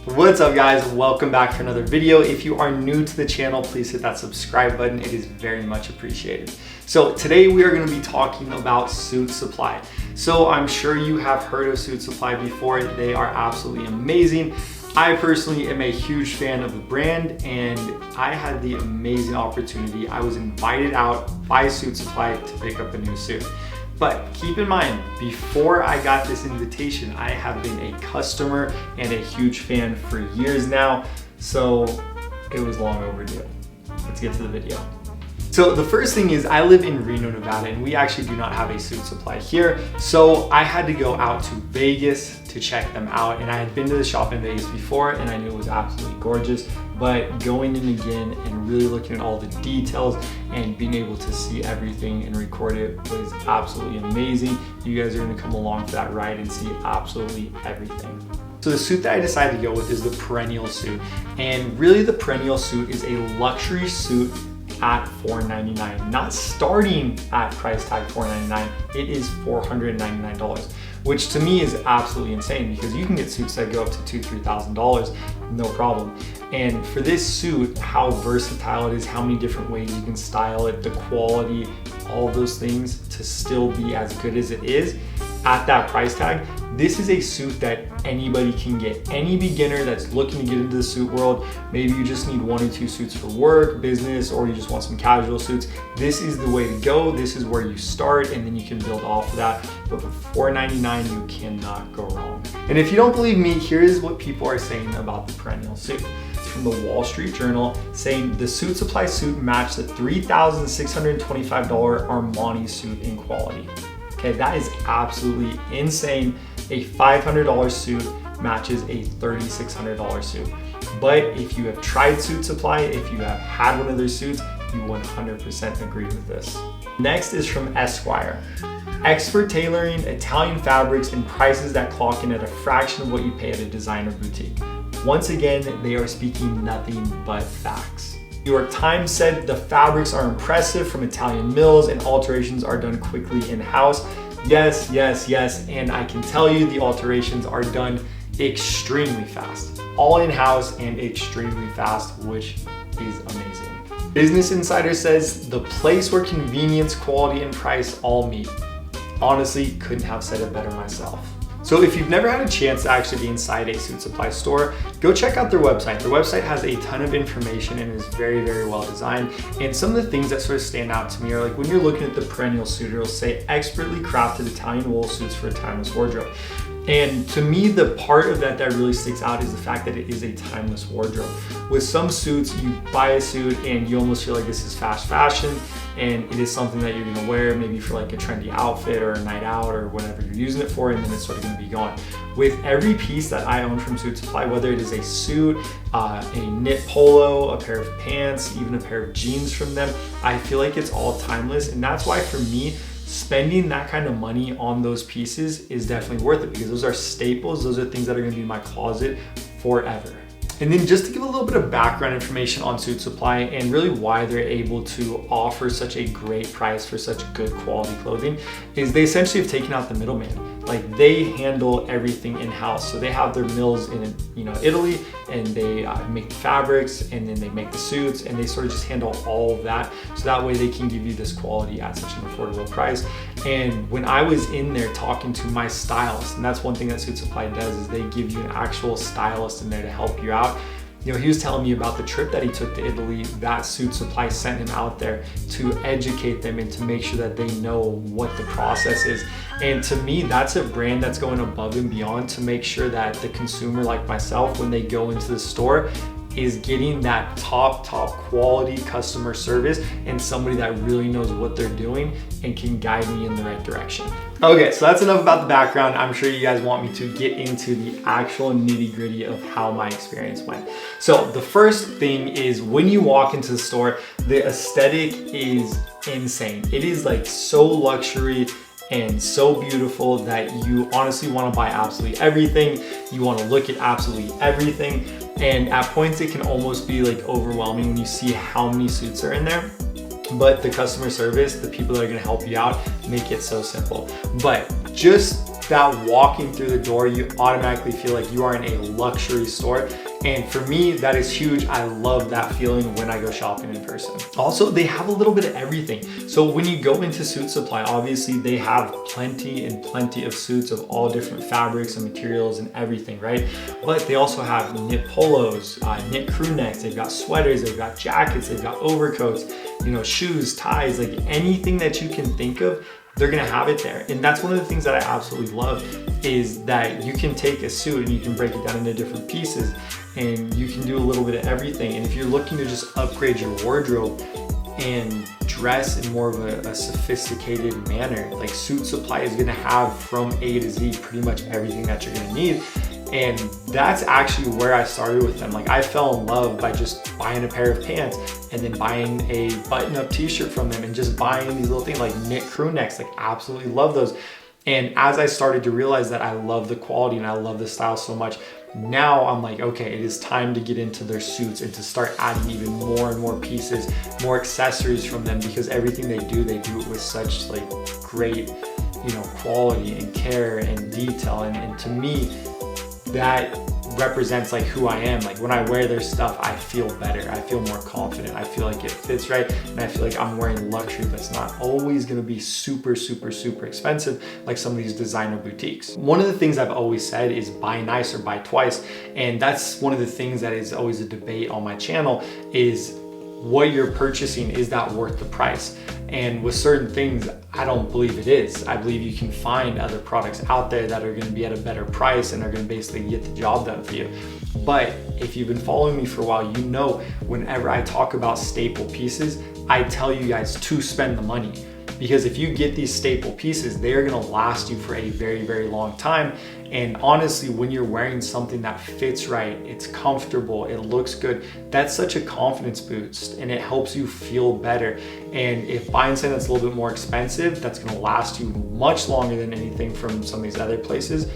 What's up guys, welcome back for another video. If you are new to the channel, please hit that subscribe button. It is very much appreciated. So today we are going to be talking about Suitsupply. So I'm sure you have heard of Suitsupply before. They are absolutely amazing. I personally am a huge fan of the brand, and I had the amazing opportunity. I was invited out by Suitsupply to pick up a new suit. But keep in mind, before I got this invitation, I have been a customer and a huge fan for years now, so it was long overdue. Let's get to the video. So the first thing is, I live in Reno, Nevada, and we actually do not have a Suitsupply here. So I had to go out to Vegas to check them out. And I had been to the shop in Vegas before, and I knew it was absolutely gorgeous. But going in again and really looking at all the details and being able to see everything and record it was absolutely amazing. You guys are gonna come along for that ride and see absolutely everything. So the suit that I decided to go with is the Perennial suit. And really the Perennial suit is a luxury suit at $499, not starting at price tag $499, it is $499, which to me is absolutely insane because you can get suits that go up to $2,000, $3,000, no problem. And for this suit, how versatile it is, how many different ways you can style it, the quality, all those things to still be as good as it is at that price tag. This is a suit that anybody can get. Any beginner that's looking to get into the suit world, maybe you just need 1 or 2 suits for work, business, or you just want some casual suits. This is the way to go. This is where you start, and then you can build off of that. But for $499, you cannot go wrong. And if you don't believe me, here is what people are saying about the Perennial suit. It's from the Wall Street Journal, saying the Suitsupply suit matched the $3,625 Armani suit in quality. Okay, that is absolutely insane. A $500 suit matches a $3,600 suit. But if you have tried Suitsupply, if you have had one of their suits, you 100% agree with this. Next is from Esquire. Expert tailoring, Italian fabrics, and prices that clock in at a fraction of what you pay at a designer boutique. Once again, they are speaking nothing but facts. New York Times said the fabrics are impressive from Italian mills and alterations are done quickly in-house. Yes, yes, yes, and I can tell you the alterations are done extremely fast. All in-house and extremely fast, which is amazing. Business Insider says the place where convenience, quality, and price all meet. Honestly, couldn't have said it better myself. So if you've never had a chance to actually be inside a Suitsupply store, go check out their website. Their website has a ton of information and is very, very well designed. And some of the things that sort of stand out to me are like when you're looking at the Perennial suit, it'll say expertly crafted Italian wool suits for a timeless wardrobe. And to me, the part of that really sticks out is the fact that it is a timeless wardrobe. With some suits, you buy a suit and you almost feel like this is fast fashion, and it is something that you're gonna wear maybe for like a trendy outfit or a night out or whatever you're using it for, and then it's sort of gonna be gone. With every piece that I own from Suitsupply, whether it is a suit, a knit polo, a pair of pants, even a pair of jeans from them, I feel like it's all timeless. And that's why for me, spending that kind of money on those pieces is definitely worth it because those are staples. Those are things that are gonna be in my closet forever. And then just to give a little bit of background information on Suitsupply and really why they're able to offer such a great price for such good quality clothing is they essentially have taken out the middleman. Like they handle everything in-house. So they have their mills in Italy, and they make the fabrics, and then they make the suits, and they sort of just handle all of that. So that way they can give you this quality at such an affordable price. And when I was in there talking to my stylist, and that's one thing that Suitsupply does is they give you an actual stylist in there to help you out. You know, he was telling me about the trip that he took to Italy, that Suitsupply sent him out there to educate them and to make sure that they know what the process is. And to me, that's a brand that's going above and beyond to make sure that the consumer like myself, when they go into the store, is getting that top quality customer service and somebody that really knows what they're doing and can guide me in the right direction. Okay, so that's enough about the background. I'm sure you guys want me to get into the actual nitty-gritty of how my experience went. So the first thing is when you walk into the store, the aesthetic is insane. It is like so luxury and so beautiful that you honestly want to buy absolutely everything. You want to look at absolutely everything. And at points it can almost be like overwhelming when you see how many suits are in there. But the customer service, the people that are gonna help you out, make it so simple. But just that walking through the door, you automatically feel like you are in a luxury store. And for me, that is huge. I love that feeling when I go shopping in person. Also, they have a little bit of everything. So when you go into Suitsupply, obviously they have plenty and plenty of suits of all different fabrics and materials and everything, right? But they also have knit polos, knit crew necks, they've got sweaters, they've got jackets, they've got overcoats, you know, shoes, ties, like anything that you can think of, they're gonna have it there. And that's one of the things that I absolutely love, is that you can take a suit and you can break it down into different pieces and you can do a little bit of everything. And if you're looking to just upgrade your wardrobe and dress in more of a sophisticated manner, like Suitsupply is gonna have from A to Z pretty much everything that you're gonna need. And that's actually where I started with them. Like, I fell in love by just buying a pair of pants and then buying a button-up t-shirt from them and just buying these little things like knit crew necks. Like, absolutely love those. And as I started to realize that I love the quality and I love the style so much, now I'm like, okay, it is time to get into their suits and to start adding even more and more pieces, more accessories from them, because everything they do it with such like great, you know, quality and care and detail. And to me, that represents like who I am. Like, when I wear their stuff, I feel better. I feel more confident. I feel like it fits right. And I feel like I'm wearing luxury that's not always gonna be super, super, super expensive like some of these designer boutiques. One of the things I've always said is buy nice or buy twice. And that's one of the things that is always a debate on my channel, is what you're purchasing, is that worth the price? And with certain things, I don't believe it is. I believe you can find other products out there that are gonna be at a better price and are gonna basically get the job done for you. But if you've been following me for a while, you know whenever I talk about staple pieces, I tell you guys to spend the money. Because if you get these staple pieces, they're gonna last you for a very, very long time. And honestly, when you're wearing something that fits right, it's comfortable, it looks good, that's such a confidence boost and it helps you feel better. And if buying something that's a little bit more expensive, that's gonna last you much longer than anything from some of these other places,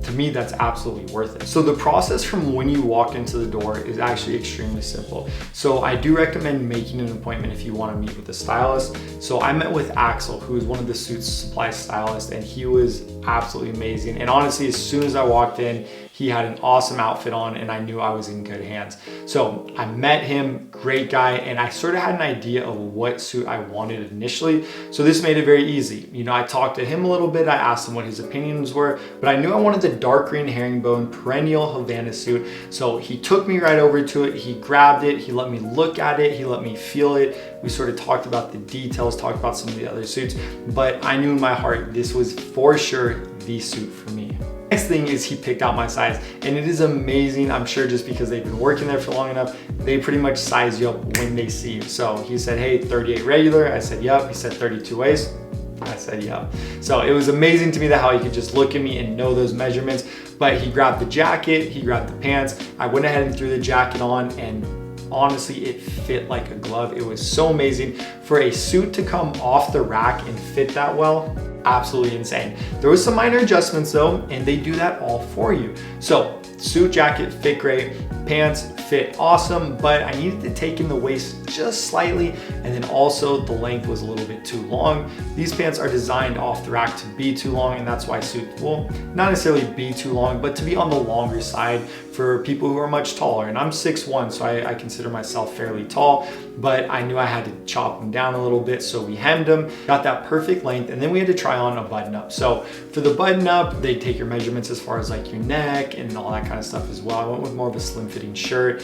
to me, that's absolutely worth it. So the process from when you walk into the door is actually extremely simple. So I do recommend making an appointment if you want to meet with a stylist. So I met with Axel, who is one of the Suitsupply stylists, and he was absolutely amazing. And honestly, as soon as I walked in, he had an awesome outfit on and I knew I was in good hands. So I met him, great guy, and I sort of had an idea of what suit I wanted initially. So this made it very easy. You know, I talked to him a little bit, I asked him what his opinions were, but I knew I wanted the dark green herringbone perennial Havana suit. So he took me right over to it, he grabbed it, he let me look at it, he let me feel it. We sort of talked about the details, talked about some of the other suits, but I knew in my heart this was for sure the suit for me. Next thing is he picked out my size, and it is amazing. I'm sure just because they've been working there for long enough, they pretty much size you up when they see you. So he said, hey, 38 regular. I said, yep. He said 32 waist. I said, yep. So it was amazing to me that how he could just look at me and know those measurements. But he grabbed the jacket, he grabbed the pants. I went ahead and threw the jacket on, and honestly, it fit like a glove. It was so amazing. For a suit to come off the rack and fit that well, absolutely insane. There was some minor adjustments though, and they do that all for you. So suit, jacket fit great, pants fit awesome, but I needed to take in the waist just slightly, and then also the length was a little bit too long. These pants are designed off the rack to be too long, and that's why suits will not necessarily be too long, but to be on the longer side for people who are much taller. And I'm 6'1", so I consider myself fairly tall, but I knew I had to chop them down a little bit, so we hemmed them, got that perfect length, and then we had to try on a button up. So for the button up, they take your measurements as far as like your neck and all that kind of stuff as well. I went with more of a slim fitting shirt,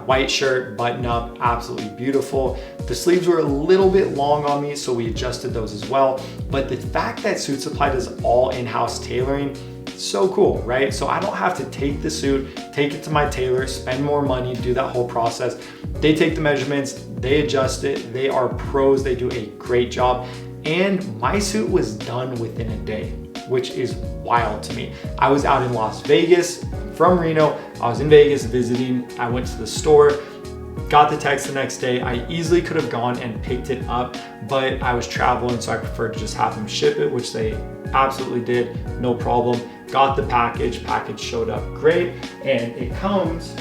white shirt, button up, absolutely beautiful. The sleeves were a little bit long on me, so we adjusted those as well. But the fact that Suitsupply does all in-house tailoring, so cool, right? So I don't have to take the suit, take it to my tailor, spend more money, do that whole process. They take the measurements, they adjust it, they are pros, they do a great job. And my suit was done within a day, which is wild to me. I was out in Las Vegas from Reno. I was in Vegas visiting. I went to the store, got the text the next day. I easily could have gone and picked it up, but I was traveling, so I preferred to just have them ship it, which they absolutely did, no problem. Got the package showed up great, and it comes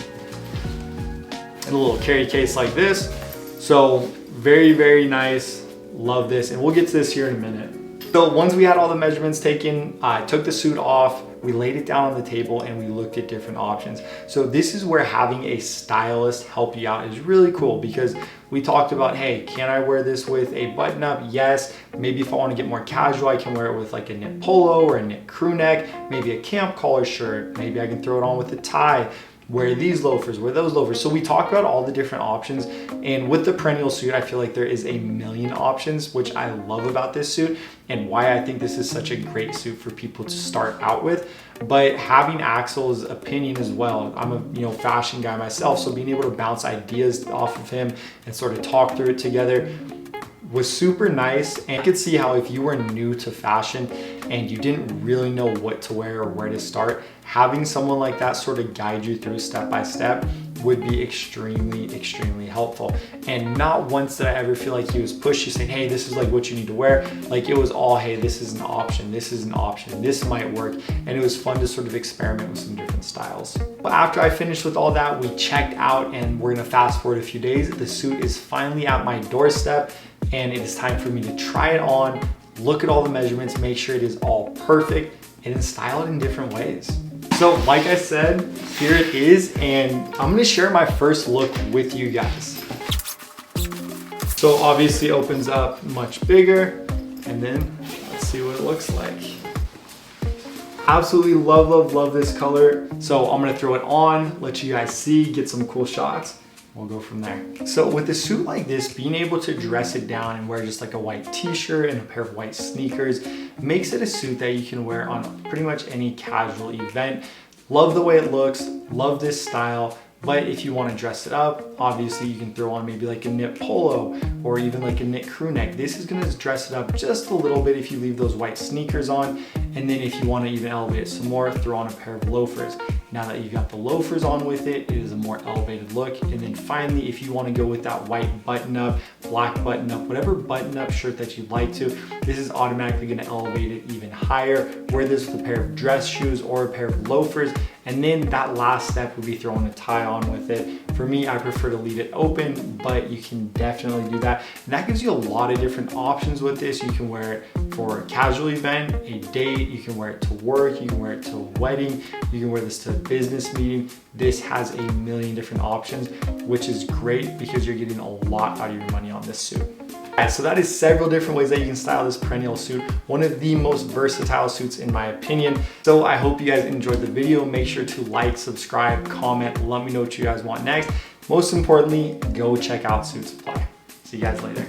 in a little carry case like this. So very, very nice. Love this, and we'll get to this here in a minute. So once we had all the measurements taken, I took the suit off, we laid it down on the table and we looked at different options. So this is where having a stylist help you out is really cool, because we talked about, hey, can I wear this with a button up? Yes. Maybe if I want to get more casual, I can wear it with like a knit polo or a knit crew neck, maybe a camp collar shirt. Maybe I can throw it on with a tie. Wear these loafers, wear those loafers. So we talked about all the different options, and with the perennial suit, I feel like there is a million options, which I love about this suit and why I think this is such a great suit for people to start out with. But having Axel's opinion as well, I'm a fashion guy myself, so being able to bounce ideas off of him and sort of talk through it together was super nice. And I could see how if you were new to fashion and you didn't really know what to wear or where to start, having someone like that sort of guide you through step by step would be extremely, extremely helpful. And not once did I ever feel like he was pushy saying, hey, this is like what you need to wear. Like it was all, hey, this is an option, this is an option, this might work. And it was fun to sort of experiment with some different styles. But after I finished with all that, we checked out, and we're gonna fast forward a few days. The suit is finally at my doorstep, and it is time for me to try it on, look at all the measurements, make sure it is all perfect, and then style it in different ways. So like I said, here it is, and I'm gonna share my first look with you guys. So obviously it opens up much bigger, and then let's see what it looks like. Absolutely love, love, love this color. So I'm gonna throw it on, let you guys see, get some cool shots. We'll go from there. So with a suit like this, being able to dress it down and wear just like a white t-shirt and a pair of white sneakers makes it a suit that you can wear on pretty much any casual event. Love the way it looks, love this style. But if you want to dress it up, obviously you can throw on maybe like a knit polo or even like a knit crew neck. This is going to dress it up just a little bit if you leave those white sneakers on. And then if you want to even elevate it some more, throw on a pair of loafers. Now that you've got the loafers on with it, it is a more elevated look. And then finally, if you want to go with that white button up, black button up, whatever button up shirt that you'd like to, this is automatically going to elevate it even higher. Wear this with a pair of dress shoes or a pair of loafers. And then that last step would be throwing a tie on with it. For me, I prefer to leave it open, but you can definitely do that. And that gives you a lot of different options with this. You can wear it for a casual event, a date, you can wear it to work, you can wear it to a wedding, you can wear this to a business meeting. This has a million different options, which is great because you're getting a lot out of your money on this suit. Alright, so that is several different ways that you can style this perennial suit. One of the most versatile suits in my opinion. So I hope you guys enjoyed the video. Make sure to like, subscribe, comment, let me know what you guys want next. Most importantly, go check out Suitsupply. See you guys later.